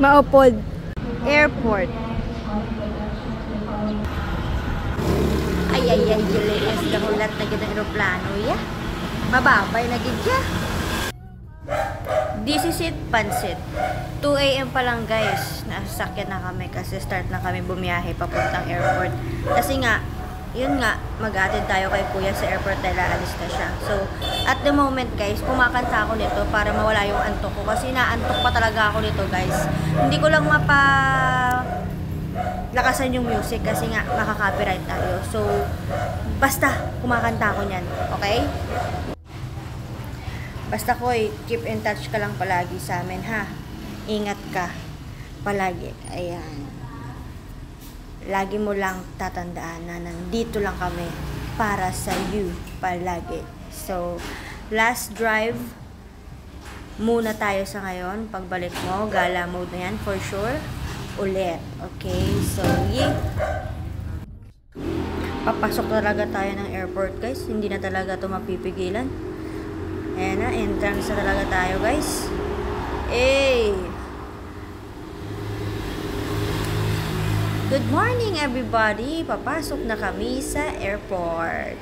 Maupod. Airport. Ay, Julius, dahulat na gid ang aeroplano, ya. Mababay na gid ya. This is it, Pansit. 2 AM pa lang, guys. Nasasakyan na kami kasi start na kami bumiyahe papuntang airport. Kasi nga, yun nga, mag-attend tayo kay Kuya sa airport dahil aalis na siya. So, at the moment, guys, kumakanta ako nito para mawala yung antok ko. Kasi naantok pa talaga ako nito, guys. Hindi ko lang lakasan yung music kasi nga makaka-copyright tayo. So, basta kumakanta ako niyan. Okay? Basta Koy, keep in touch ka lang palagi sa amin, ha? Ingat ka palagi. Ayan. Lagi mo lang tatandaan na nandito lang kami para sa you palagi. So, last drive muna tayo sa ngayon. Pagbalik mo, gala mode na yan for sure. Ulit. Okay? So, yeah. Papasok talaga tayo ng airport, guys. Hindi na talaga ito mapipigilan. Ayan na, entrance na talaga tayo, guys. Hey! Good morning, everybody! Papasok na kami sa airport.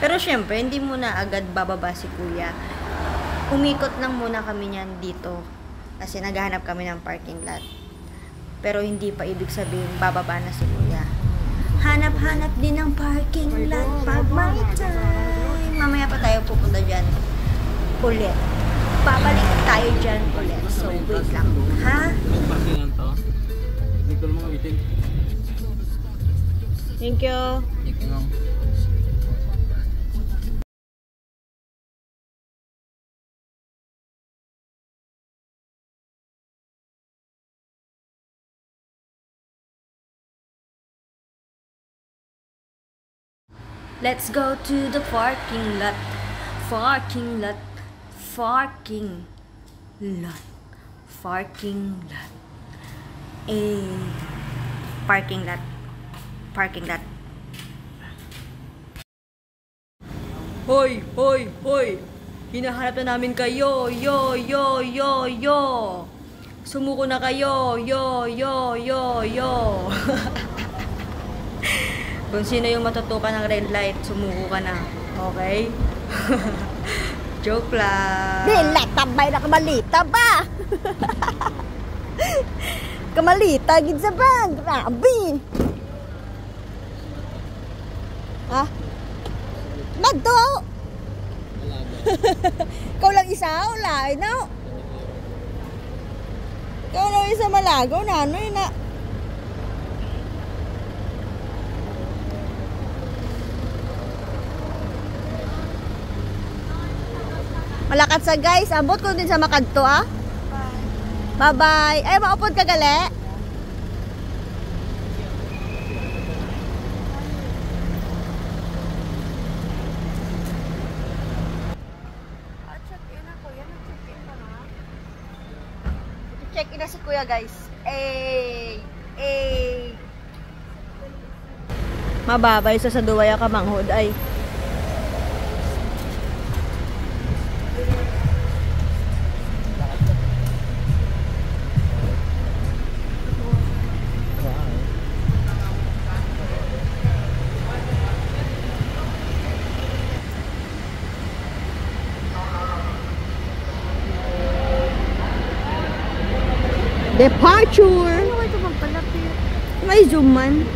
Pero syempre, hindi muna agad bababa si Kuya. Umikot lang muna kami niyan dito. Kasi naghahanap kami ng parking lot. Pero hindi pa ibig sabihin bababa na si Kuya. Hanap-hanap din ng parking lot pag may time. Mamaya pa tayo pupunta dyan ulit. Babalik tayo dyan ulit. So, wait lang. Ha? Thank you. Thank you. Let's go to the parking lot. Parking lot. Parking lot. Parking lot. Parking lot. Parking lot. Hoy! Hoy! Hoy! Hinahanap na namin kayo. Yo! Yo! Yo! Yo! Sumuko na kayo. Yo! Yo! Yo! Yo! Kung sino yung matutukan ng red light, sumuko ka na. Okay? Joke lang. Dila, tabay na kamalita ba? Kamalita, gid sa bag. Grabe. Ha? Madto. Ikaw lang isa, wala. No? Ikaw lang isa malagaw na. Ano yun na? Malakat sa guys, abot ko din sa makadto ah. Bye bye. Ay, maupod ka gali. Check-in na kuya, nag-check-in ka na. Check-in na si kuya guys. Mababay sa duwaya ka manghod ay. Departure! Ano ito magpalapit? May zoom man.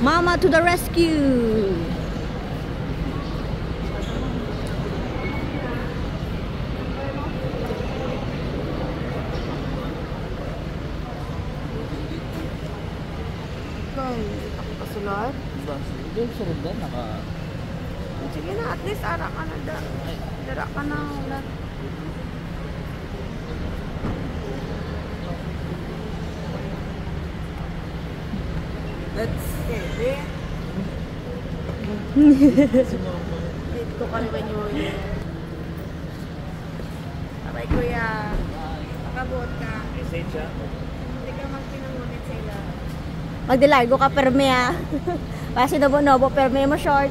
Mama to the rescue! Kasulad? Hindi, sunod na, Sige na, at least ara ka na da. Dara ka na ulat. Let's see. Dito ka rin ba nyo yun? Abay kuya, makabuot ka. Message siya. Hindi ka magpinangunit sila. Magdilargo ka perme ah. Kasi nobo-nobo perme mo short.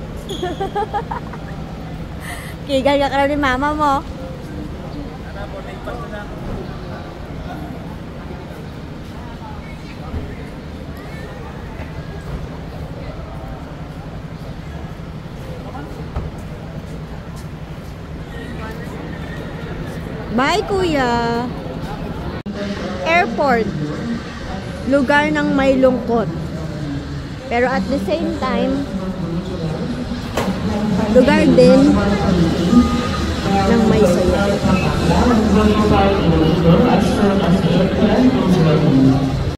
Kigal ka ka ni mama mo. Ano po, nagpas na lang. Bye, kuya. Airport. Lugar ng may lungkot. Pero at the same time, lugar din ng may saya.